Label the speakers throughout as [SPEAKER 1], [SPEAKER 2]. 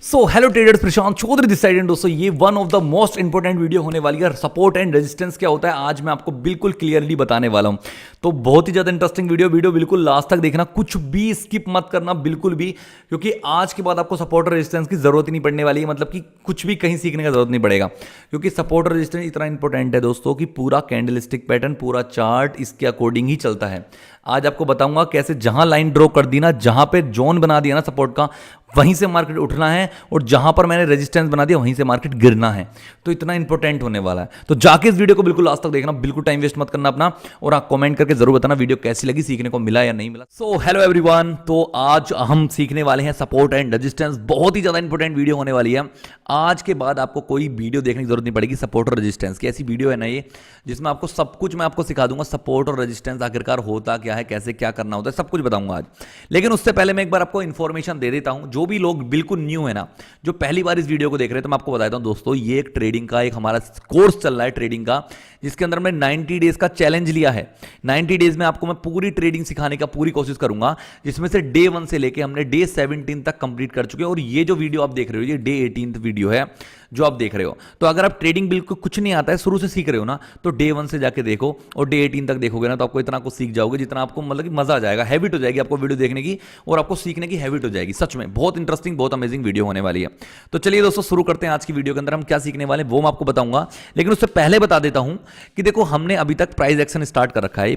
[SPEAKER 1] So hello traders, Prashant Chaudhary this side. दोस्तों ये one of the most important video होने वाली है। सपोर्ट एंड रेजिस्टेंस क्या होता है आज मैं आपको बिल्कुल क्लियरली बताने वाला हूं। तो बहुत ही ज्यादा इंटरेस्टिंग वीडियो बिल्कुल लास्ट तक देखना, कुछ भी स्किप मत करना बिल्कुल भी, क्योंकि आज के बाद आपको सपोर्ट और रेजिस्टेंस की जरूरत ही नहीं पड़ने वाली है। मतलब कि कुछ भी कहीं सीखने का जरूरत नहीं पड़ेगा, क्योंकि सपोर्ट और रेजिस्टेंस इतना इंपॉर्टेंट है दोस्तों कि पूरा कैंडलस्टिक पैटर्न, पूरा चार्ट इसके अकॉर्डिंग ही चलता है। आज आपको बताऊंगा कैसे जहां लाइन ड्रॉ कर दी ना, जहां पे जोन बना दिया ना सपोर्ट का, वहीं से मार्केट उठना है, और जहां पर मैंने रेजिस्टेंस बना दिया वहीं से मार्केट गिरना है। तो इतना इंपॉर्टेंट होने वाला है। तो जाके इस वीडियो को बिल्कुल लास्ट तक देखना, बिल्कुल टाइम वेस्ट मत करना अपना, और आप कमेंट करके जरूर बताना वीडियो कैसी लगी, सीखने को मिला या नहीं मिला। सो हेलो एवरीवन, तो आज हम सीखने वाले हैं सपोर्ट एंड रेजिस्टेंस। बहुत ही ज्यादा इंपॉर्टेंट वीडियो होने वाली है। आज के बाद आपको कोई वीडियो देखने की जरूरत नहीं पड़ेगी। सपोर्ट और रेजिस्टेंस की ऐसी वीडियो है ना ये, जिसमें आपको सब कुछ मैं आपको सिखा दूंगा। सपोर्ट और रेजिस्टेंस आखिरकार होता क्या है, कैसे क्या करना होता है, सब कुछ बताऊंगा आज। लेकिन उससे पहले मैं एक बार आपको इंफॉर्मेशन दे देता हूं। जो भी लोग बिल्कुल न्यू है ना, जो पहली बार इस वीडियो को देख रहे हैं, तो मैं आपको बताता हूं दोस्तों, ये एक ट्रेडिंग का एक हमारा कोर्स चल रहा है ट्रेडिंग का, जिसके अंदर मैं 90 डेज का चैलेंज लिया है। 90 डेज में आपको मैं पूरी ट्रेडिंग सिखाने का पूरी कोशिश करूंगा, जिसमें से डे 1 से लेके हमने डे 17 तक कंप्लीट कर चुके हैं। और ये जो वीडियो आप देख रहे हो, ये डे 18 वीडियो है जो आप देख रहे हो। तो अगर आप ट्रेडिंग बिल्कुल कुछ नहीं आता है, शुरू से सीख रहे हो ना, तो डे 1 से जाके देखो और डे 18 तक देखोगे ना, तो आपको इतना कुछ सीख जाओगे जितना आपको मतलब कि मजा आ जाएगा, हैबिट हो जाएगी आपको वीडियो देखने की, और आपको सीखने की हैबिट हो जाएगी। सच में बहुत इंटरेस्टिंग, बहुत अमेजिंग वीडियो होने वाली है। तो चलिए दोस्तों शुरू करते हैं। आज की वीडियो के अंदर हम क्या सीखने वाले हैं वो मैं आपको बताऊंगा, लेकिन उससे पहले बता देता हूं कि देखो, हमने अभी तक प्राइस एक्शन स्टार्ट कर रखा है।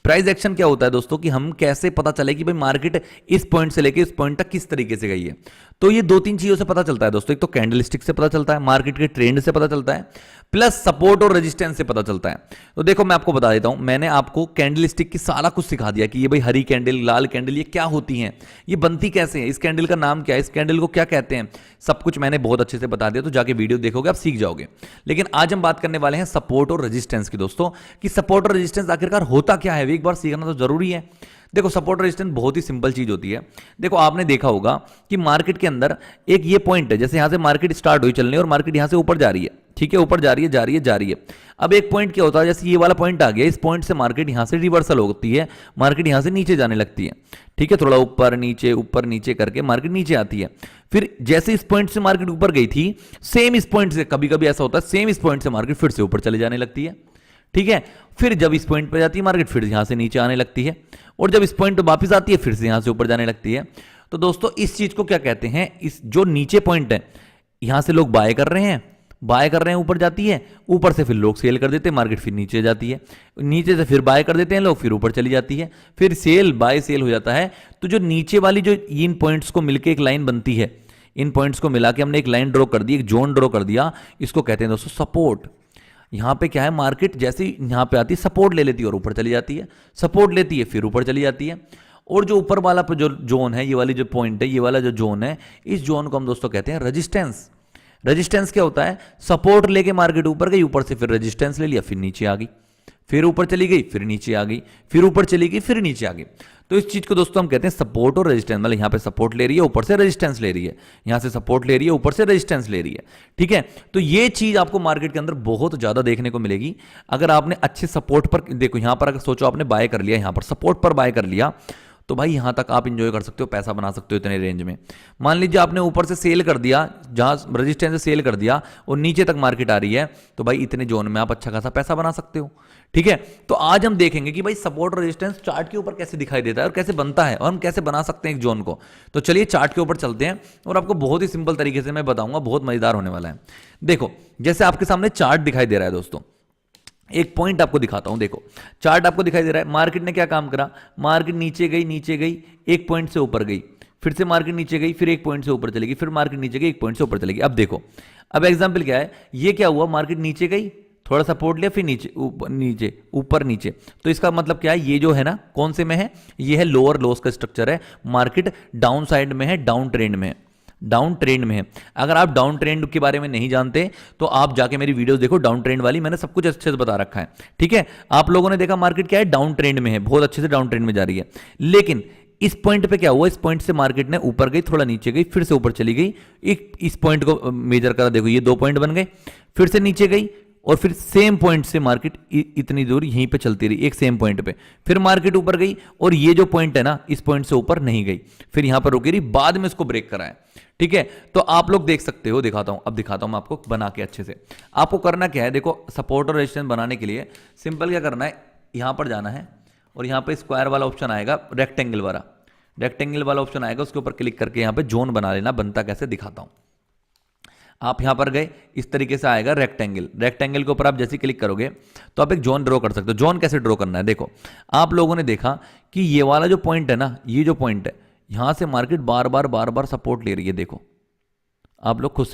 [SPEAKER 1] प्राइस एक्शन क्या होता है दोस्तों, कि हम कैसे पता चले कि भाई मार्केट इस पॉइंट से लेके इस पॉइंट तक किस तरीके से गई है। तो ये 2-3 चीजों से पता चलता है दोस्तों। एक तो कैंडलस्टिक से पता चलता है, मार्केट के ट्रेंड से पता चलता है, प्लस सपोर्ट और रेजिस्टेंस से पता चलता है। तो देखो मैं आपको बता देता हूं, मैंने आपको कैंडलस्टिक की सारा कुछ सिखा दिया कि ये भाई हरी कैंडल, लाल कैंडल ये क्या होती हैं, ये बनती कैसे है, इस कैंडल का नाम क्या है, इस कैंडल को क्या कहते हैं, सब कुछ मैंने बहुत अच्छे से बता दिया। तो जाके वीडियो देखोगे आप सीख जाओगे। लेकिन आज हम बात करने वाले हैं सपोर्ट और रेजिस्टेंस की दोस्तों, कि सपोर्ट और रेजिस्टेंस आखिरकार होता क्या है, एक बार सीखना तो जरूरी है। देखो सपोर्ट और रेजिस्टेंस बहुत ही सिंपल चीज होती है। देखो आपने देखा होगा कि मार्केट के अंदर एक ये पॉइंट है, जैसे यहां से मार्केट स्टार्ट हुई चलने और मार्केट यहां से ऊपर जा रही है, ठीक है, ऊपर जा रही है। अब एक पॉइंट क्या होता है, जैसे ये वाला पॉइंट आ गया, इस पॉइंट से मार्केट यहां से रिवर्सल होती है, मार्केट यहां से नीचे जाने लगती है, ठीक है, थोड़ा ऊपर नीचे करके मार्केट नीचे आती है। फिर जैसे इस पॉइंट से मार्केट ऊपर गई थी, सेम इस पॉइंट से, कभी कभी ऐसा होता है, सेम इस पॉइंट से मार्केट फिर से ऊपर चले जाने लगती है, ठीक है। फिर जब इस पॉइंट पर जाती है मार्केट, फिर यहां से नीचे आने लगती है, और जब इस पॉइंट पर वापस आती है, फिर से यहां से ऊपर जाने लगती है। तो दोस्तों इस चीज को क्या कहते हैं, इस जो नीचे पॉइंट है, यहां से लोग बाय कर रहे हैं ऊपर जाती है, इन से फिर लोग सेल कर देते हैं, मार्केट फिर नीचे जाती है, नीचे से फिर बाय कर देते हैं लोग, फिर ऊपर चली जाती है, फिर बाय सेल हो जाता है। तो जो नीचे वाली जो इन पॉइंट्स को मिलकर एक लाइन बनती है, इन पॉइंट्स को मिला के हमने एक लाइन ड्रॉ कर दी, एक जोन ड्रॉ कर दिया, इसको कहते हैं दोस्तों सपोर्ट। यहां पे क्या है, मार्केट जैसे यहां पे आती है, सपोर्ट ले लेती है और ऊपर चली जाती है, सपोर्ट लेती है फिर ऊपर चली जाती है। और जो ऊपर वाला जो जोन है, ये वाली जो पॉइंट है, ये वाला जो जोन है, इस जोन को हम दोस्तों कहते हैं रेजिस्टेंस क्या होता है, सपोर्ट लेके मार्केट ऊपर गई, ऊपर से फिर रेजिस्टेंस ले लिया, फिर नीचे आ गई, फिर ऊपर चली गई, फिर नीचे आ गई, फिर ऊपर चली गई, फिर नीचे आ गई। तो इस चीज को दोस्तों हम कहते हैं सपोर्ट और रेजिस्टेंस। मतलब यहां पे सपोर्ट ले रही है, ऊपर से रेजिस्टेंस ले रही है, यहां से सपोर्ट ले रही है, ऊपर से रेजिस्टेंस ले रही है, ठीक है। तो ये चीज आपको मार्केट के अंदर बहुत ज्यादा देखने को मिलेगी। अगर आपने अच्छे सपोर्ट पर, देखो यहां पर अगर सोचो आपने बाय कर लिया, यहां पर सपोर्ट पर बाय कर लिया, तो भाई यहां तक आप इंजॉय कर सकते हो, पैसा बना सकते हो इतने रेंज में। मान लीजिए आपने ऊपर से सेल कर दिया, जहां रेजिस्टेंस से सेल कर दिया और नीचे तक मार्केट आ रही है, तो भाई इतने जोन में आप अच्छा खासा पैसा बना सकते हो, ठीक है। तो आज हम देखेंगे कि भाई सपोर्ट और रेजिस्टेंस चार्ट के ऊपर कैसे दिखाई देता है और कैसे बनता है, और हम कैसे बना सकते हैं एक जोन को। तो चलिए चार्ट के ऊपर चलते हैं और आपको बहुत ही सिंपल तरीके से मैं बताऊंगा, बहुत मजेदार होने वाला है। देखो जैसे आपके सामने चार्ट दिखाई दे रहा है दोस्तों, एक पॉइंट आपको दिखाता हूं। देखो चार्ट आपको दिखाई दे रहा है, मार्केट ने क्या काम करा, मार्केट नीचे गई, एक पॉइंट से ऊपर गई, फिर से मार्केट नीचे गई, फिर एक पॉइंट से ऊपर चलेगी, फिर मार्केट नीचे गई, एक पॉइंट से ऊपर चलेगी। अब देखो, अब एग्जांपल क्या है, ये क्या हुआ, मार्केट नीचे गई, थोड़ा सपोर्ट लिया, फिर ऊपर नीचे। तो इसका मतलब क्या है, ये जो है ना, कौन से में है, ये है लोअर लॉस का स्ट्रक्चर है, मार्केट डाउन साइड में है, डाउन ट्रेंड में है। अगर आप डाउन ट्रेंड के बारे में नहीं जानते तो आप जाके मेरी वीडियोस देखो, डाउन ट्रेंड वाली, मैंने सब कुछ अच्छे से बता रखा है, ठीक है। आप लोगों ने देखा मार्केट क्या है, डाउन ट्रेंड में है, बहुत अच्छे से डाउन ट्रेंड में जा रही है। लेकिन इस पॉइंट पे क्या हुआ, इस पॉइंट से मार्केट ने ऊपर गई, थोड़ा नीचे गई, फिर से ऊपर चली गई, एक इस पॉइंट को मेजर करा, देखो ये 2 पॉइंट बन गए, फिर से नीचे गई, और फिर सेम पॉइंट से मार्केट इतनी दूर यहीं पे चलती रही एक सेम पॉइंट पे, फिर मार्केट ऊपर गई और ये जो पॉइंट है ना इस पॉइंट से ऊपर नहीं गई, फिर यहां पर रुकी रही, बाद में इसको ब्रेक कराया। ठीक है, तो आप लोग देख सकते हो, दिखाता हूं, अब दिखाता हूं मैं आपको बना के अच्छे से। आपको करना क्या है, देखो सपोर्ट और रेजिस्टेंस बनाने के लिए सिंपल क्या करना है, यहां पर जाना है और यहां पर स्क्वायर वाला ऑप्शन आएगा, रेक्टेंगल वाला ऑप्शन आएगा, उसके ऊपर क्लिक करके यहां पे जोन बना लेना। बनता कैसे दिखाता हूं। आप यहां पर गए, इस तरीके से आएगा रेक्टेंगल के ऊपर आप जैसे क्लिक करोगे तो आप एक जोन ड्रॉ कर सकते हो। जोन कैसे ड्रॉ करना है, देखो आप लोगों ने देखा कि ये वाला जो पॉइंट है ना, ये जो पॉइंट है, यहां से मार्केट बार बार सपोर्ट ले रही है। देखो आप लोग खुद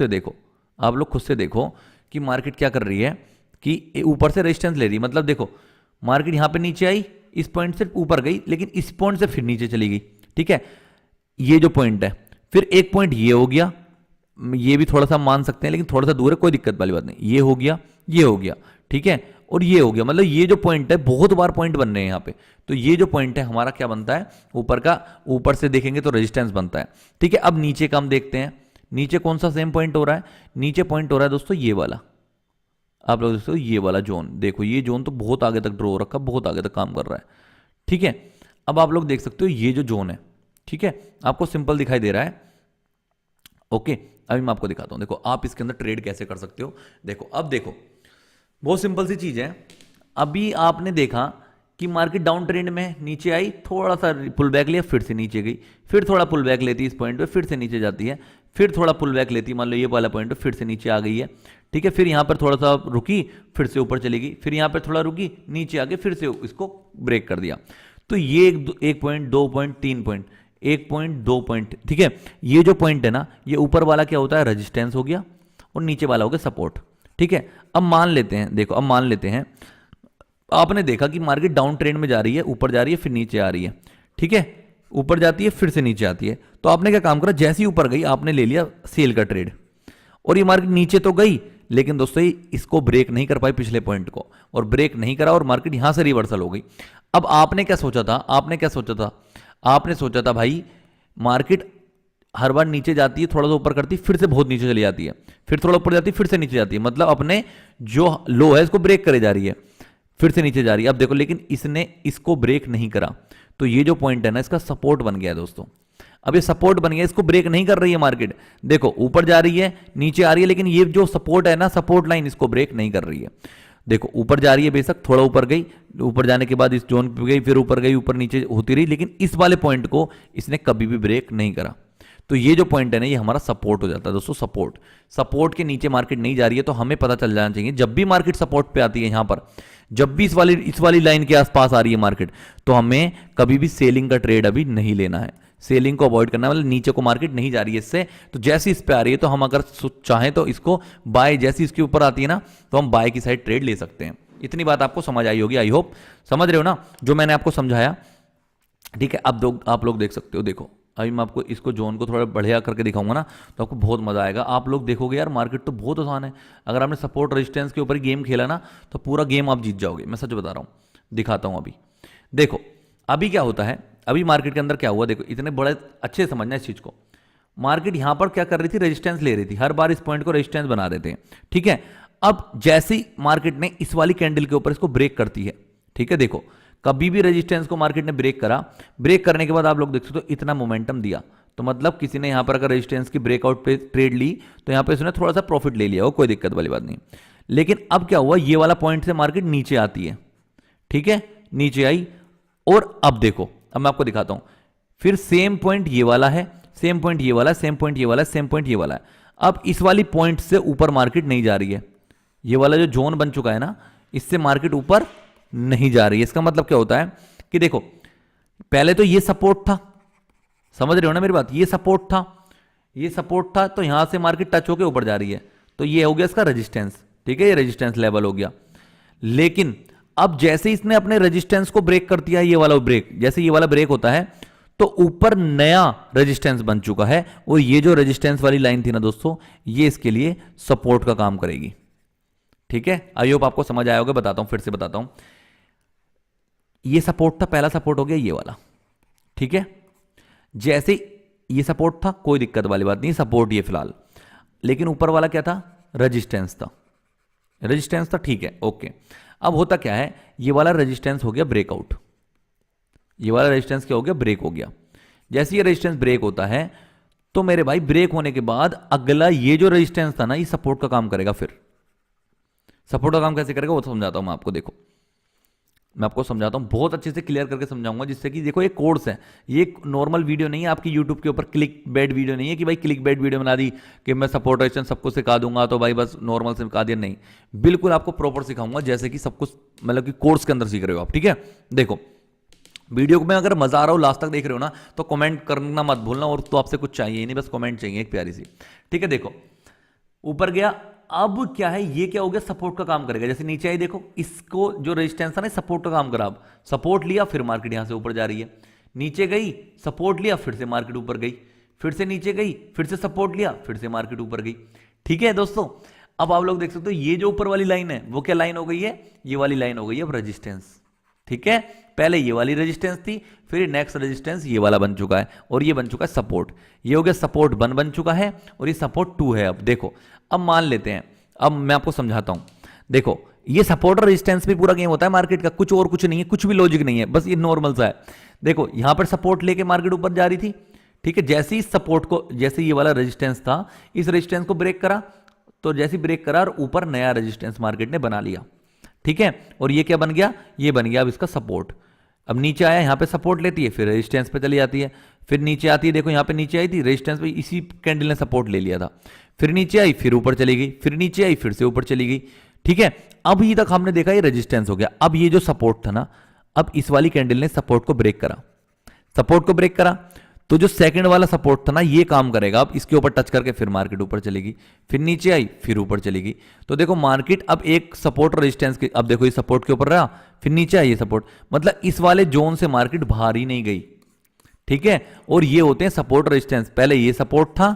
[SPEAKER 1] से देखो कि मार्केट क्या कर रही है कि ऊपर से रेजिस्टेंस ले रही है। मतलब देखो मार्केट यहां पे नीचे आई, इस पॉइंट से ऊपर गई, लेकिन इस पॉइंट से फिर नीचे चली गई। ठीक है, ये जो पॉइंट है, फिर एक पॉइंट ये हो गया, ये भी थोड़ा सा मान सकते हैं लेकिन थोड़ा सा दूर है, कोई दिक्कत वाली बात नहीं, ये हो गया, ठीक है, और ये हो गया। मतलब ये जो पॉइंट है, बहुत बार पॉइंट बन रहे हैं यहाँ पे, तो ये जो पॉइंट है हमारा क्या बनता है, ऊपर से देखेंगे तो रेजिस्टेंस बनता है। ठीक है, अब नीचे का हम देखते हैं, नीचे कौन सा सेम पॉइंट हो रहा है, नीचे पॉइंट हो रहा है दोस्तों ये वाला। आप लोग दोस्तों ये वाला जोन देखो, ये जोन तो बहुत आगे तक ड्रॉ हो रखा, बहुत आगे तक काम कर रहा है। ठीक है, अब आप लोग देख सकते हो ये जो जोन है, ठीक है, आपको सिंपल दिखाई दे रहा है। ओके, अभी मैं आपको दिखाता हूं, देखो आप इसके अंदर ट्रेड कैसे कर सकते हो। देखो अब देखो, बहुत सिंपल सी चीज है। अभी आपने देखा कि मार्केट डाउन ट्रेंड में नीचे आई, थोड़ा सा पुल बैक लिया, फिर से नीचे गई, फिर थोड़ा पुल बैक लेती है इस पॉइंट पे, फिर से नीचे जाती है, फिर थोड़ा पुल बैक लेती है, मान लो ये वाला पॉइंट पे, फिर से नीचे आ गई है। ठीक है, फिर यहां पर थोड़ा सा रुकी, फिर से ऊपर चली गई, फिर यहां पर थोड़ा रुकी, नीचे आके फिर से इसको ब्रेक कर दिया। तो ये 1 point, 2 point, 3 point, 1 point, 2 point. ठीक है, ये जो पॉइंट है ना, ये ऊपर वाला क्या होता है, रेजिस्टेंस हो गया, और नीचे वाला हो गया सपोर्ट। ठीक है, अब मान लेते हैं, देखो अब मान लेते हैं, आपने देखा कि मार्केट डाउन ट्रेंड में जा रही है, ऊपर जा रही है, फिर नीचे आ रही है। ठीक है, ऊपर जाती है, फिर से नीचे आती है, तो आपने क्या काम करा, जैसे ही ऊपर गई आपने ले लिया सेल का ट्रेड, और ये मार्केट नीचे तो गई, लेकिन दोस्तों इसको ब्रेक नहीं कर पाई पिछले पॉइंट को, और ब्रेक नहीं करा, और मार्केट यहां से रिवर्सल हो गई। अब आपने क्या सोचा था, आपने सोचा था भाई मार्केट हर बार नीचे जाती है, थोड़ा सा ऊपर करती है, फिर से बहुत नीचे चली जाती है, फिर थोड़ा ऊपर जाती है, फिर से नीचे जाती है, मतलब अपने जो लो है इसको ब्रेक करे जा रही है, फिर से नीचे जा रही है। अब देखो, लेकिन इसने इसको ब्रेक नहीं करा, तो ये जो पॉइंट है ना, इसका सपोर्ट बन गया है दोस्तों। अब ये सपोर्ट बन गया, इसको ब्रेक नहीं कर रही है मार्केट, देखो ऊपर जा रही है, नीचे आ रही है, लेकिन ये जो सपोर्ट है ना, सपोर्ट लाइन, इसको ब्रेक नहीं कर रही है। देखो ऊपर जा रही है, बेशक थोड़ा ऊपर गई, ऊपर जाने के बाद इस जोन पे गई, फिर ऊपर गई, ऊपर नीचे होती रही, लेकिन इस वाले पॉइंट को इसने कभी भी ब्रेक नहीं करा। तो ये जो पॉइंट है ना, ये हमारा सपोर्ट हो जाता है दोस्तों। सपोर्ट के नीचे मार्केट नहीं जा रही है, तो हमें पता चल जाना चाहिए जब भी मार्केट सपोर्ट पे आती है, यहां पर जब भी इस वाली लाइन के आसपास आ रही है मार्केट, तो हमें कभी भी सेलिंग का ट्रेड अभी नहीं लेना है, सेलिंग को अवॉइड करना है। मतलब नीचे को मार्केट नहीं जा रही है इससे, तो जैसी इस पे आ रही है, तो हम अगर चाहें तो इसको बाय, जैसी इसके ऊपर आती है ना, तो हम बाय की साइड ट्रेड ले सकते हैं। इतनी बात आपको समझ आई होगी, आई होप समझ रहे हो ना जो मैंने आपको समझाया। ठीक है, अब आप लोग देख सकते हो, देखो अभी मैं आपको इसको जोन को थोड़ा बढ़िया करके दिखाऊंगा ना, तो आपको बहुत मजा आएगा। आप लोग देखोगे यार मार्केट तो बहुत आसान है, अगर आपने सपोर्ट रेजिस्टेंस के ऊपर गेम खेला ना, तो पूरा गेम आप जीत जाओगे, मैं सच बता रहा हूँ। दिखाता हूँ अभी, देखो अभी क्या होता है, अभी मार्केट के अंदर क्या हुआ, देखो इतने बड़े अच्छे से समझना इस चीज को। मार्केट यहां पर क्या कर रही थी, रेजिस्टेंस ले रही थी, हर बार इस पॉइंट को रेजिस्टेंस बना देते हैं। ठीक है, अब जैसे ही मार्केट ने इस वाली कैंडल के ऊपर इसको ब्रेक करती है, ठीक है, देखो कभी भी रेजिस्टेंस को मार्केट ने ब्रेक करा, ब्रेक करने के बाद आप लोग देख सकते हो इतना मोमेंटम दिया, तो मतलब किसी ने यहां पर अगर रेजिस्टेंस की ब्रेकआउट पे ट्रेड ली, तो यहां पे इसने थोड़ा सा प्रॉफिट ले लिया हो, कोई दिक्कत वाली बात नहीं। लेकिन अब क्या हुआ, ये वाला पॉइंट से मार्केट नीचे आती है, ठीक है, नीचे आई, और अब देखो, अब मैं आपको दिखाता हूं, फिर सेम पॉइंट ये वाला है, सेम पॉइंट ये वाला है, सेम पॉइंट ये वाला है, सेम पॉइंट ये वाला है। अब इस वाली पॉइंट से ऊपर मार्केट नहीं जा रही है, ये वाला जो जोन बन चुका है ना, इससे मार्केट ऊपर नहीं जा रही है। इसका मतलब क्या होता है कि देखो पहले तो ये सपोर्ट था, समझ रहे हो ना मेरी बात, ये सपोर्ट था, तो यहां से मार्केट टच होकर ऊपर जा रही है, तो ये हो गया इसका रेजिस्टेंस। ठीक है, ये रेजिस्टेंस लेवल हो गया। लेकिन अब जैसे इसने अपने रेजिस्टेंस को ब्रेक कर दिया, ये वाला ब्रेक, जैसे ये वाला ब्रेक होता है, तो ऊपर नया रेजिस्टेंस बन चुका है, और ये जो रेजिस्टेंस वाली लाइन थी ना दोस्तों, ये इसके लिए सपोर्ट का काम करेगी। ठीक है, आई होप आपको समझ आया होगा, बताता हूं, फिर से बताता हूं। ये सपोर्ट था, पहला सपोर्ट हो गया ये वाला, ठीक है, जैसे ये सपोर्ट था, कोई दिक्कत वाली बात नहीं, सपोर्ट ये फिलहाल, लेकिन ऊपर वाला क्या था, रेजिस्टेंस था। रेजिस्टेंस था, ठीक है, ओके। अब होता क्या है, ये वाला रेजिस्टेंस हो गया ब्रेकआउट, ये वाला रेजिस्टेंस क्या हो गया, ब्रेक हो गया। जैसे ये रेजिस्टेंस ब्रेक होता है तो मेरे भाई ब्रेक होने के बाद अगला ये जो रेजिस्टेंस था ना, ये सपोर्ट का काम करेगा। फिर सपोर्ट का काम कैसे करेगा वो तो समझाता हूं मैं आपको। देखो मैं आपको समझाता हूं, बहुत अच्छे से क्लियर करके समझाऊंगा, जिससे कि देखो ये कोर्स है, ये एक नॉर्मल वीडियो नहीं है आपकी यूट्यूब के ऊपर क्लिक बेड वीडियो नहीं है कि भाई क्लिक बेड वीडियो बना दी कि मैं सपोर्ट रेजिस्टेंस सबको सिखा दूंगा तो भाई बस नॉर्मल से सिखा दिया, नहीं, बिल्कुल आपको प्रॉपर सिखाऊंगा जैसे कि सब कुछ मतलब कि कोर्स के अंदर सीख रहे हो आप, ठीक है। देखो वीडियो में अगर मजा आ रहा हो, लास्ट तक देख रहे हो ना, तो कमेंट करना मत भूलना, और तो आपसे कुछ चाहिए ही नहीं, बस कमेंट चाहिए एक प्यारी सी, ठीक है। देखो ऊपर गया, अब क्या है, ये क्या हो गया, सपोर्ट का काम करेगा। जैसे नीचे आई, देखो इसको जो रेजिस्टेंस है ना, सपोर्ट का काम करा। अब सपोर्ट लिया, फिर मार्केट यहां से ऊपर जा रही है, नीचे गई सपोर्ट लिया, फिर से मार्केट ऊपर गई, फिर से नीचे गई, फिर से सपोर्ट लिया, फिर से मार्केट ऊपर गई, ठीक है दोस्तों। अब आप लोग देख सकते हो ये जो ऊपर वाली लाइन है वो क्या लाइन हो गई है, ये वाली लाइन हो गई है अब रेजिस्टेंस, ठीक है। पहले ये वाली रेजिस्टेंस थी, फिर नेक्स्ट रेजिस्टेंस ये वाला बन चुका है, और ये बन चुका है सपोर्ट। ये हो गया सपोर्ट 1 बन चुका है, और ये सपोर्ट 2 है। अब देखो, अब मान लेते हैं, अब मैं आपको समझाता हूं। देखो ये सपोर्ट और रेजिस्टेंस भी पूरा गेम होता है मार्केट का, कुछ और कुछ नहीं है, कुछ भी लॉजिक नहीं है, बस ये नॉर्मल सा है। देखो यहां पर सपोर्ट लेके मार्केट ऊपर जा रही थी, ठीक है। जैसे ही सपोर्ट को, जैसे ये वाला रेजिस्टेंस था, इस रेजिस्टेंस को ब्रेक करा, तो जैसे ब्रेक करा और ऊपर नया रेजिस्टेंस मार्केट ने बना लिया, ठीक है। और ये क्या बन गया, ये बन गया अब इसका सपोर्ट। अब नीचे आया, यहां पे सपोर्ट लेती है, फिर रेजिस्टेंस पे चली जाती है, फिर नीचे आती है, देखो यहां पे नीचे आई थी रेजिस्टेंस पे, इसी कैंडल ने सपोर्ट ले लिया था, फिर नीचे आई, फिर ऊपर चली गई, फिर नीचे आई, फिर से ऊपर चली गई, ठीक है। अब ये तक हमने देखा ये रेजिस्टेंस हो गया। अब ये जो सपोर्ट था ना, अब इस वाली कैंडल ने सपोर्ट को ब्रेक करा, सपोर्ट को ब्रेक करा, तो जो सेकंड वाला सपोर्ट था ना, ये काम करेगा। अब इसके ऊपर टच करके फिर मार्केट ऊपर चलेगी, फिर नीचे आई, फिर ऊपर चलेगी। तो देखो मार्केट अब एक सपोर्ट और रेजिस्टेंस के, अब देखो ये सपोर्ट के ऊपर रहा, फिर नीचे आई ये सपोर्ट, मतलब इस वाले जोन से मार्केट बाहर ही नहीं गई, ठीक है। और ये होते हैं सपोर्ट रेजिस्टेंस, पहले ये सपोर्ट था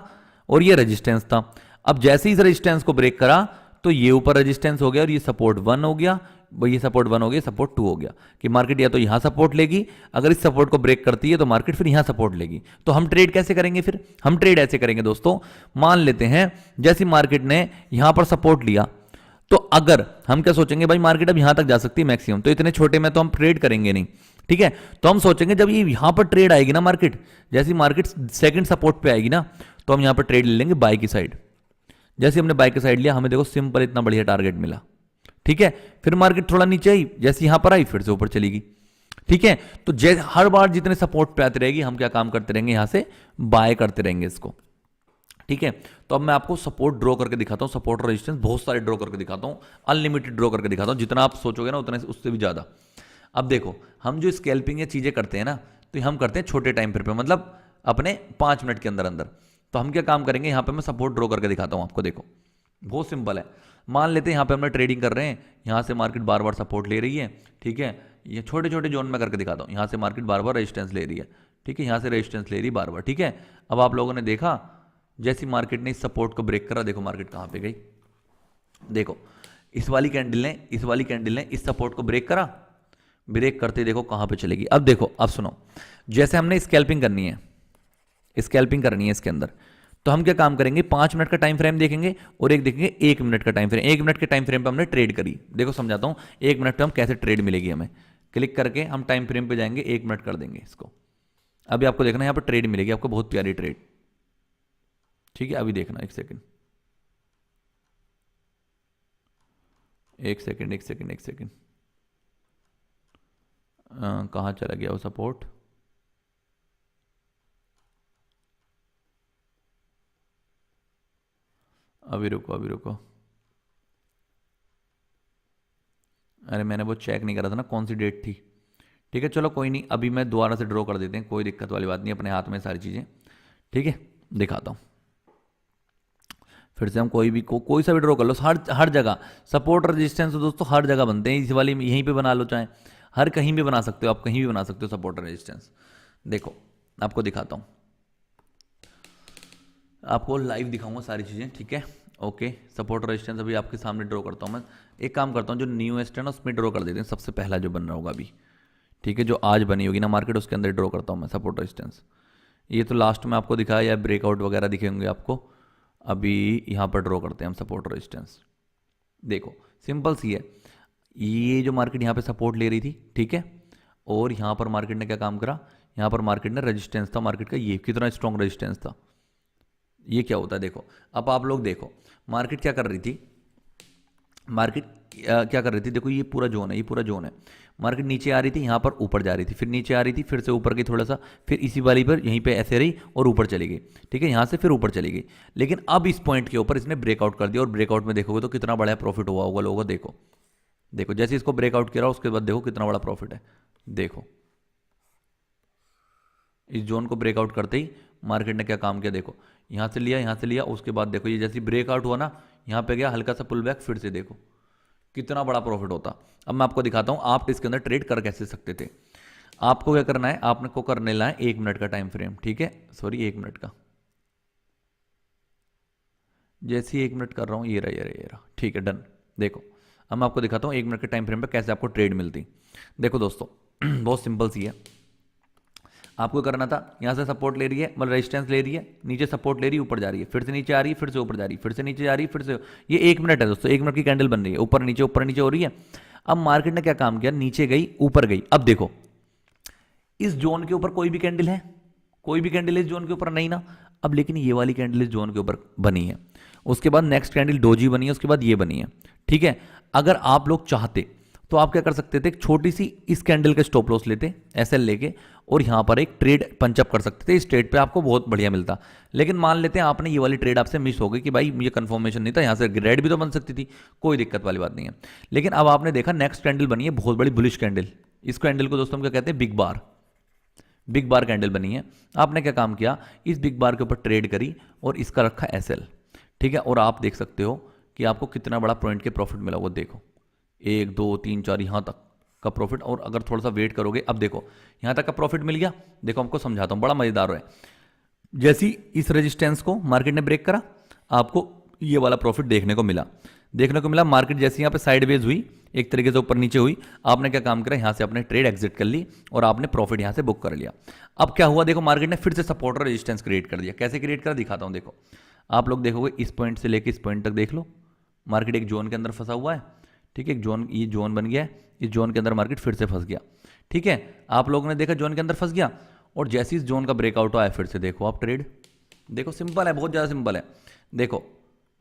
[SPEAKER 1] और ये रेजिस्टेंस था। अब जैसे ही इस रेजिस्टेंस को ब्रेक करा तो ये ऊपर रेजिस्टेंस हो गया, और ये सपोर्ट 1 हो गया, ये सपोर्ट 1 हो गया, सपोर्ट 2 हो गया, कि मार्केट या तो यहां सपोर्ट लेगी, अगर इस सपोर्ट को ब्रेक करती है तो मार्केट फिर यहां सपोर्ट लेगी। तो हम ट्रेड कैसे करेंगे, फिर हम ट्रेड ऐसे करेंगे दोस्तों, मान लेते हैं जैसी मार्केट ने यहां पर सपोर्ट लिया, तो अगर हम क्या सोचेंगे, भाई मार्केट अब यहां तक जा सकती है मैक्सिमम, तो इतने छोटे में तो हम ट्रेड करेंगे नहीं, ठीक है। तो हम सोचेंगे जब ये यहां पर ट्रेड आएगी ना मार्केट, जैसी मार्केट सेकंड सपोर्ट पे आएगी ना, तो हम यहां पर ट्रेड ले लेंगे बाय की साइड। जैसे हमने बाय की साइड लिया, हमें देखो सिंपल इतना बढ़िया टारगेट मिला, ठीक है। फिर मार्केट थोड़ा नीचे आई, जैसे यहां पर आई फिर से ऊपर चलेगी, ठीक है। तो हर बार जितने सपोर्ट पे आती रहेगी, हम क्या काम करते रहेंगे, यहां से बाय करते रहेंगे इसको, ठीक है। तो अब मैं आपको सपोर्ट ड्रॉ करके दिखाता हूं, सपोर्ट और रेजिस्टेंस बहुत सारे ड्रॉ करके दिखाता हूं, अनलिमिटेड ड्रॉ करके दिखाता हूं, जितना आप सोचोगे ना उतना उससे भी ज्यादा। अब देखो हम जो स्कैल्पिंग या चीजें करते हैं ना, तो हम करते हैं छोटे टाइम पे, मतलब अपने 5 मिनट के अंदर अंदर। तो हम क्या काम करेंगे, यहां पे मैं सपोर्ट ड्रॉ करके दिखाता हूं आपको। देखो बहुत सिंपल है, मान लेते हैं यहां पे हम ट्रेडिंग कर रहे हैं, यहां से मार्केट बार बार सपोर्ट ले रही है, ठीक है। ये छोटे छोटे जोन में करके दिखाता हूं, यहां से मार्केट बार बार रेजिस्टेंस ले रही है, ठीक है, यहां से रेजिस्टेंस ले रही है बार बार, ठीक है। अब आप लोगों ने देखा जैसी मार्केट ने इस सपोर्ट को ब्रेक करा, देखो मार्केट कहां पे गई, देखो इस वाली कैंडल ने इस सपोर्ट को ब्रेक करा, ब्रेक करते देखो कहां पे चलेगी। अब देखो, अब सुनो, जैसे हमने स्कैल्पिंग करनी है, स्कैल्पिंग करनी है इसके अंदर, तो हम क्या काम करेंगे, 5 मिनट का टाइम फ्रेम देखेंगे और एक देखेंगे 1 मिनट का टाइम फ्रेम। 1 मिनट के टाइम फ्रेम पे हमने ट्रेड करी, देखो समझाता हूं 1 मिनट पे हम कैसे ट्रेड मिलेगी हमें। क्लिक करके हम टाइम फ्रेम पे जाएंगे, 1 मिनट कर देंगे इसको। अभी आपको देखना यहां पर ट्रेड मिलेगी आपको, बहुत प्यारी ट्रेड, ठीक है। अभी देखना, एक सेकेंड, कहां चला गया वो सपोर्ट, अभी रुको, अरे मैंने वो चेक नहीं करा था ना कौन सी डेट थी, ठीक है। चलो कोई नहीं, अभी मैं दोबारा से ड्रॉ कर देते हैं, कोई दिक्कत वाली बात नहीं, अपने हाथ में सारी चीज़ें, ठीक है। दिखाता हूँ फिर से, हम कोई भी कोई सा भी ड्रॉ कर लो, हर जगह सपोर्ट रेजिस्टेंस दोस्तों हर जगह बनते हैं, इस वाली में यहीं पे बना लो, चाहे हर कहीं भी बना सकते हो आप, कहीं भी बना सकते हो सपोर्ट रेजिस्टेंस। देखो आपको दिखाता हूँ, आपको लाइव दिखाऊंगा सारी चीज़ें, ठीक है। ओके, सपोर्ट रेजिस्टेंस अभी आपके सामने ड्रॉ करता हूँ मैं। एक काम करता हूँ, जो न्यूएस्ट है ना उसमें ड्रॉ कर देते हैं, सबसे पहला जो बन रहा होगा अभी, ठीक है, जो आज बनी होगी ना मार्केट, उसके अंदर ड्रॉ करता हूँ मैं सपोर्ट रेजिस्टेंस। ये तो लास्ट में आपको दिखाया, या ब्रेकआउट वगैरह दिखेंगे आपको। अभी यहाँ पर ड्रॉ करते हैं हम सपोर्ट रेजिस्टेंस। देखो सिंपल सी है। ये जो मार्केट यहाँ पे सपोर्ट ले रही थी, ठीक है, और यहाँ पर मार्केट ने क्या काम करा, यहाँ पर मार्केट ने रेजिस्टेंस था मार्केट का, ये कितना स्ट्रॉन्ग रेजिस्टेंस था। ये क्या होता है देखो, अब आप लोग देखो मार्केट क्या कर रही थी, मार्केट क्या कर रही थी, देखो ये पूरा जोन है, ये पूरा जोन है। मार्केट नीचे आ रही थी, यहाँ पर ऊपर जा रही थी, फिर नीचे आ रही थी, फिर से ऊपर गई थोड़ा सा, फिर इसी वाली पर यहीं पे ऐसे रही और ऊपर चली गई, ठीक है, यहाँ से फिर ऊपर चली गई। लेकिन अब इस पॉइंट के ऊपर इसने ब्रेकआउट कर दिया, और ब्रेकआउट में देखोगे तो कितना बड़ा प्रॉफिट हुआ होगा लोगों को। देखो देखो जैसे इसको ब्रेकआउट किया उसके बाद देखो कितना बड़ा प्रॉफिट है। देखो इस जोन को ब्रेकआउट करते ही मार्केट ने क्या काम किया, देखो यहाँ से लिया, यहाँ से लिया, उसके बाद देखो ये जैसे ब्रेकआउट हुआ ना, यहाँ पे गया हल्का सा पुल बैक, फिर से देखो कितना बड़ा प्रॉफिट होता। अब मैं आपको दिखाता हूँ आप इसके अंदर ट्रेड कर कैसे सकते थे। आपको क्या करना है, आपने को करने ला है 1 मिनट का टाइम फ्रेम, ठीक है, सॉरी 1 मिनट का, जैसे ही 1 मिनट कर रहा हूँ, ये रहा, ठीक है, डन। देखो अब मैं आपको दिखाता हूँ 1 मिनट के टाइम फ्रेम पे कैसे आपको ट्रेड मिलती। देखो दोस्तों बहुत सिंपल सी है। आपको करना था, यहाँ से सपोर्ट ले रही है, मतलब रेजिस्टेंस ले रही है, नीचे सपोर्ट ले रही है, ऊपर जा रही है, फिर से नीचे आ रही है, फिर से ऊपर जा रही है, फिर से नीचे जा रही है, फिर से, ये 1 मिनट है दोस्तों, 1 मिनट की कैंडल बन रही है, ऊपर नीचे हो रही है। अब मार्केट ने क्या काम किया, नीचे गई ऊपर गई। अब देखो इस जोन के ऊपर कोई भी कैंडल है, कोई भी कैंडल इस जोन के ऊपर नहीं ना। अब लेकिन ये वाली कैंडल इस जोन के ऊपर बनी है, उसके बाद नेक्स्ट कैंडल डोजी बनी है, उसके बाद ये बनी है, ठीक है। अगर आप लोग चाहते तो आप क्या कर सकते थे, एक छोटी सी इस कैंडल के स्टॉप लॉस लेते एसएल लेके, और यहां पर एक ट्रेड पंचअप कर सकते थे, इस ट्रेड पे आपको बहुत बढ़िया मिलता। लेकिन मान लेते हैं आपने ये वाली ट्रेड आपसे मिस हो गई कि भाई मुझे कंफर्मेशन नहीं था, यहां से रेड भी तो बन सकती थी, कोई दिक्कत वाली बात नहीं है। लेकिन अब आपने देखा नेक्स्ट कैंडल बनी है बहुत बड़ी बुलिश कैंडल, इस कैंडल को दोस्तों हम क्या कहते हैं, बिग बार कैंडल बनी है। आपने क्या काम किया, इस बिग बार के ऊपर ट्रेड करी और इसका रखा एसएल, ठीक है, और आप देख सकते हो कि आपको कितना बड़ा पॉइंट के प्रॉफिट मिला होगा। देखो 1 2 3 4 यहाँ तक का प्रॉफिट, और अगर थोड़ा सा वेट करोगे, अब देखो यहाँ तक का प्रॉफिट मिल गया। देखो हमको समझाता हूँ, बड़ा मजेदार है। जैसी इस रेजिस्टेंस को मार्केट ने ब्रेक करा, आपको ये वाला प्रॉफिट देखने को मिला। मार्केट जैसे यहाँ पे साइडवेज हुई, एक तरीके से ऊपर नीचे हुई, आपने क्या काम करा, यहाँ से अपने ट्रेड एग्जिट कर ली और आपने प्रॉफिट यहाँ से बुक कर लिया। अब क्या हुआ, देखो मार्केट ने फिर से सपोर्ट और रेजिस्टेंस क्रिएट कर दिया। कैसे क्रिएट करा दिखाता हूँ। देखो आप लोग देखोगे इस पॉइंट से लेकर इस पॉइंट तक देख लो, मार्केट एक जोन के अंदर फंसा हुआ है, ठीक है, एक जोन, ये जोन बन गया है, इस जोन के अंदर मार्केट फिर से फंस गया, ठीक है। आप लोगों ने देखा जोन के अंदर फंस गया, और जैसे इस जोन का ब्रेकआउट हुआ है फिर से देखो आप ट्रेड, देखो सिंपल है, बहुत ज़्यादा सिंपल है। देखो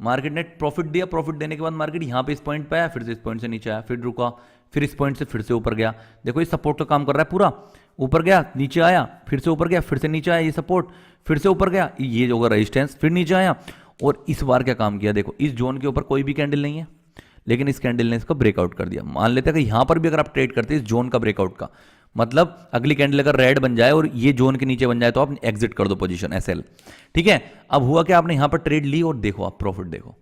[SPEAKER 1] मार्केट ने प्रॉफिट दिया, प्रॉफिट देने के बाद मार्केट यहाँ पे इस पॉइंट पे आया, फिर से इस पॉइंट से नीचे आया, फिर रुका, फिर इस पॉइंट से फिर से ऊपर गया। देखो ये सपोर्ट का काम कर रहा है पूरा, ऊपर गया नीचे आया, फिर से ऊपर गया, फिर से नीचे आया, ये सपोर्ट, फिर से ऊपर गया, ये जो होगा रेजिस्टेंस, फिर नीचे आया, और इस बार क्या काम किया, देखो इस जोन के ऊपर कोई भी कैंडल नहीं है, लेकिन इस कैंडल ने इसका ब्रेकआउट कर दिया। मान लेते हैं कि यहां पर भी अगर आप ट्रेड करते हैं इस जोन का ब्रेकआउट का, मतलब अगली कैंडल अगर रेड बन जाए और ये जोन के नीचे बन जाए तो आप एग्जिट कर दो पोजीशन एसएल, ठीक है। अब हुआ कि आपने यहां पर ट्रेड ली और देखो आप प्रॉफिट देखो,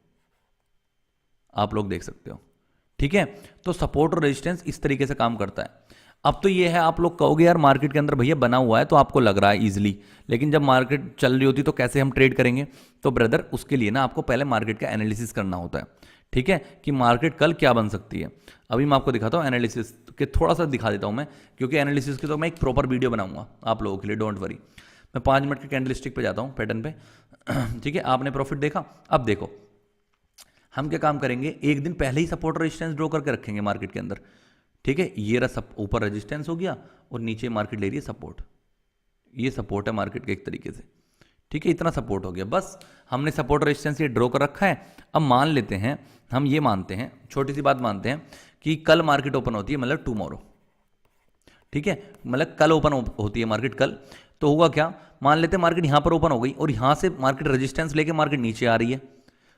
[SPEAKER 1] आप लोग देख सकते हो, ठीक है। तो सपोर्ट और रेजिस्टेंस इस तरीके से काम करता है। अब तो ये है, आप लोग कहोगे यार मार्केट के अंदर भैया बना हुआ है तो आपको लग रहा है इजीली, लेकिन जब मार्केट चल रही होती तो कैसे हम ट्रेड करेंगे। तो ब्रदर उसके लिए ना आपको पहले मार्केट का एनालिसिस करना होता है, ठीक है, कि मार्केट कल क्या बन सकती है। अभी मैं आपको दिखाता हूँ एनालिसिस के, थोड़ा सा दिखा देता हूँ मैं, क्योंकि एनालिसिस की तो मैं एक प्रॉपर वीडियो बनाऊंगा आप लोगों के लिए, डोंट वरी। मैं 5 मिनट के कैंडल स्टिक पे जाता हूँ, पैटर्न पे, ठीक है। आपने प्रॉफिट देखा, अब देखो हम क्या काम करेंगे, एक दिन पहले ही सपोर्ट रेजिस्टेंस ड्रॉ करके रखेंगे मार्केट के अंदर, ठीक है। ये रहा ऊपर रेजिस्टेंस हो गया और नीचे मार्केट ले रही है सपोर्ट, ये सपोर्ट है मार्केट के एक तरीके से, ठीक है, इतना सपोर्ट हो गया, बस हमने सपोर्ट रेजिस्टेंस ये ड्रॉ कर रखा है। अब मान लेते हैं, हम ये मानते हैं, छोटी सी बात मानते हैं कि कल मार्केट ओपन होती है, मतलब टुमारो, ठीक है, मतलब कल ओपन होती है मार्केट कल, तो होगा क्या, मान लेते हैं मार्केट यहां पर ओपन हो गई और यहां से मार्केट रेजिस्टेंस लेके मार्केट नीचे आ रही है,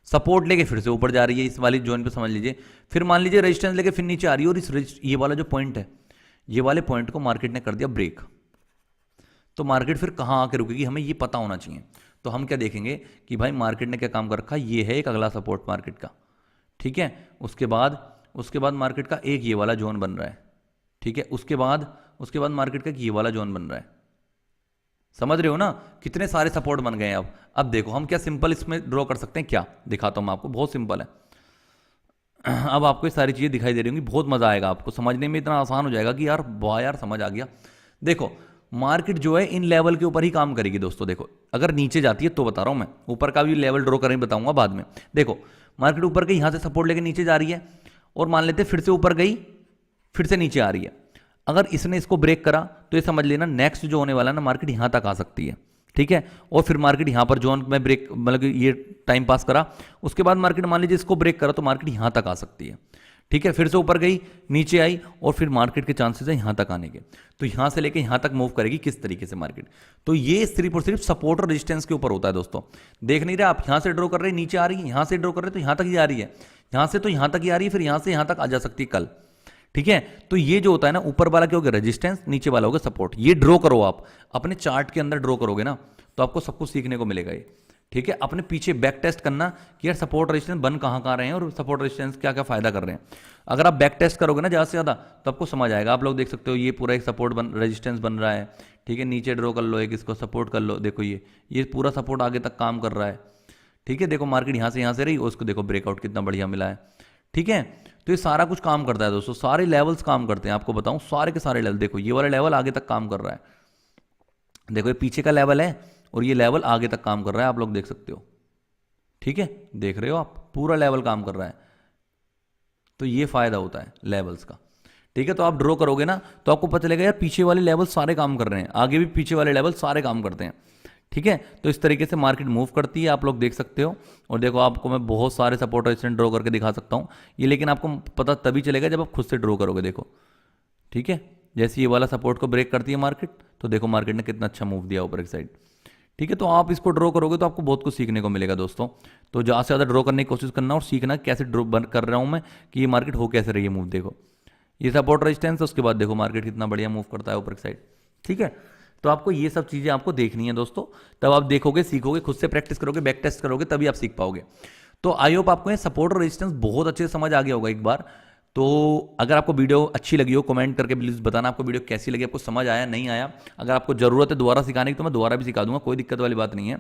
[SPEAKER 1] सपोर्ट लेके फिर से ऊपर जा रही है इस वाली जोन पे समझ लीजिए, फिर मान लीजिए रेजिस्टेंस लेके फिर नीचे आ रही है, और इस ये वाला जो पॉइंट है, ये वाले पॉइंट को मार्केट ने कर दिया ब्रेक, तो मार्केट फिर कहां आके रुकेगी हमें ये पता होना चाहिए। तो हम क्या देखेंगे कि भाई मार्केट ने क्या काम कर रखा है, ये है एक अगला सपोर्ट मार्केट का, ठीक है। उसके बाद मार्केट का एक ये वाला जोन बन रहा है, ठीक है। उसके बाद मार्केट का ये वाला जोन बन रहा है, समझ रहे हो ना, कितने सारे सपोर्ट बन गए हैं। अब देखो हम क्या सिंपल इसमें ड्रॉ कर सकते हैं, क्या दिखाता हूं मैं आपको, बहुत सिंपल है। अब आपको ये सारी चीजें दिखाई दे रही होंगी, बहुत मजा आएगा आपको समझने में, इतना आसान हो जाएगा कि यार वाह यार समझ आ गया। देखो मार्केट जो है इन लेवल के ऊपर ही काम करेगी दोस्तों, देखो अगर नीचे जाती है तो बता रहा हूं मैं, ऊपर का भी लेवल ड्रॉ करें बताऊंगा बाद में। देखो मार्केट ऊपर के यहां से सपोर्ट लेके नीचे जा रही है, और मान लेते फिर से ऊपर गई, फिर से नीचे आ रही है। अगर इसने इसको ब्रेक करा तो ये समझ लेना नेक्स्ट जो होने वाला है ना, मार्केट यहां तक आ सकती है, ठीक है। और फिर मार्केट यहां पर जो मैं ब्रेक मतलब ये टाइम पास करा, उसके बाद मार्केट मान लीजिए इसको ब्रेक करा तो मार्केट यहां तक आ सकती है, ठीक है। फिर से ऊपर गई, नीचे आई, और फिर मार्केट के चांसेस है यहां तक आने के। तो यहां से लेके यहां तक मूव करेगी किस तरीके से मार्केट, तो ये सिर्फ और सिर्फ सपोर्ट और रेजिस्टेंस के ऊपर होता है दोस्तों। देख नहीं रहे आप, यहां से ड्रॉ कर रहे हैं, नीचे आ रही है, यहां से ड्रॉ कर रहे हैं तो यहां तक ही आ रही है, यहां से तो यहां तक ही आ रही है, फिर यहां से यहां तक आ जा सकती है कल, ठीक है। तो ये जो होता है ना, ऊपर वाला क्या हो गया रेजिस्टेंस, नीचे वाला हो गया सपोर्ट। ये ड्रॉ करो आप अपने चार्ट के अंदर, ड्रॉ करोगे ना तो आपको सब कुछ सीखने को मिलेगा ये, ठीक है। अपने पीछे बैक टेस्ट करना कि यार सपोर्ट रेजिस्टेंस बन कहाँ रहे हैं और सपोर्ट रेजिस्टेंस क्या क्या फायदा कर रहे हैं। अगर आप बैक टेस्ट करोगे ना ज़्यादा से ज़्यादा तो आपको समझ आएगा। आप लोग देख सकते हो ये पूरा एक सपोर्ट रेजिस्टेंस बन रहा है, ठीक है। नीचे ड्रॉ कर लो एक, इसको सपोर्ट कर लो, देखो ये पूरा सपोर्ट आगे तक काम कर रहा है, ठीक है। देखो मार्केट यहाँ से रही, उसको देखो ब्रेकआउट कितना बढ़िया मिला है, ठीक है। तो ये सारा कुछ काम करता है दोस्तों, सारे लेवल्स काम करते हैं, आपको बताऊं सारे के सारे लेवल। देखो ये वाला लेवल आगे तक काम कर रहा है, देखो ये पीछे का लेवल है और ये लेवल आगे तक काम कर रहा है, आप लोग देख सकते हो, ठीक है। देख रहे हो आप, पूरा लेवल काम कर रहा है। तो ये फायदा होता है लेवल्स का, ठीक है। तो आप ड्रॉ करोगे ना तो आपको पता चलेगा यार पीछे वाले लेवल सारे काम कर रहे हैं, आगे भी पीछे वाले लेवल सारे काम करते हैं, ठीक है। तो इस तरीके से मार्केट मूव करती है, आप लोग देख सकते हो। और देखो आपको मैं बहुत सारे सपोर्ट रेजिस्टेंस ड्रॉ करके दिखा सकता हूँ ये, लेकिन आपको पता तभी चलेगा जब आप खुद से ड्रॉ करोगे। देखो, ठीक है, जैसे ये वाला सपोर्ट को ब्रेक करती है मार्केट, तो देखो मार्केट ने कितना अच्छा मूव दिया ऊपर एक साइड, ठीक है। तो आप इसको ड्रॉ करोगे तो आपको बहुत कुछ सीखने को मिलेगा दोस्तों। तो ज़्यादा से ज़्यादा ड्रॉ करने की कोशिश करना और सीखना कैसे ड्रॉ कर रहा हूँ मैं, कि ये मार्केट हो कैसे रही है मूव। देखो ये सपोर्ट रेजिस्टेंस, उसके बाद देखो मार्केट कितना बढ़िया मूव करता है ऊपर की साइड, ठीक है। तो आपको ये सब चीज़ें आपको देखनी है दोस्तों, तब आप देखोगे, सीखोगे, खुद से प्रैक्टिस करोगे, बैक टेस्ट करोगे, तभी आप सीख पाओगे। तो आई होप आपको ये सपोर्ट और रेजिस्टेंस बहुत अच्छे से समझ आ गया होगा एक बार। तो अगर आपको वीडियो अच्छी लगी हो कमेंट करके प्लीज़ बताना आपको वीडियो कैसी लगी, आपको समझ आया नहीं आया। अगर आपको ज़रूरत है दोबारा सिखाने की तो मैं दोबारा भी सिखा दूंगा, कोई दिक्कत वाली बात नहीं है,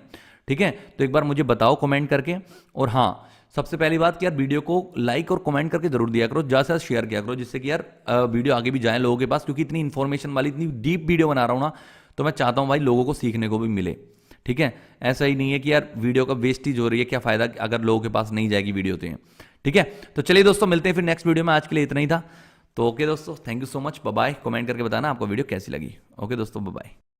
[SPEAKER 1] ठीक है। तो एक बार मुझे बताओ कमेंट करके। और हाँ, सबसे पहली बात कि यार वीडियो को लाइक और कमेंट करके जरूर दिया करो, ज़्यादा से ज़्यादा शेयर किया करो, जिससे कि यार वीडियो आगे भी जाए लोगों के पास, क्योंकि इतनी इन्फॉर्मेशन वाली इतनी डीप वीडियो बना रहा हूँ ना, तो मैं चाहता हूँ भाई लोगों को सीखने को भी मिले, ठीक है। ऐसा ही नहीं है कि यार वीडियो का वेस्टेज हो रही है, क्या फ़ायदा अगर लोगों के पास नहीं जाएगी वीडियो तो, ठीक है। तो चलिए दोस्तों मिलते हैं फिर नेक्स्ट वीडियो में, आज के लिए इतना ही था। तो ओके दोस्तों, thank you so much, bye bye. Comment करके बताना आपको वीडियो कैसी लगी। ओके दोस्तों, बाय बाय।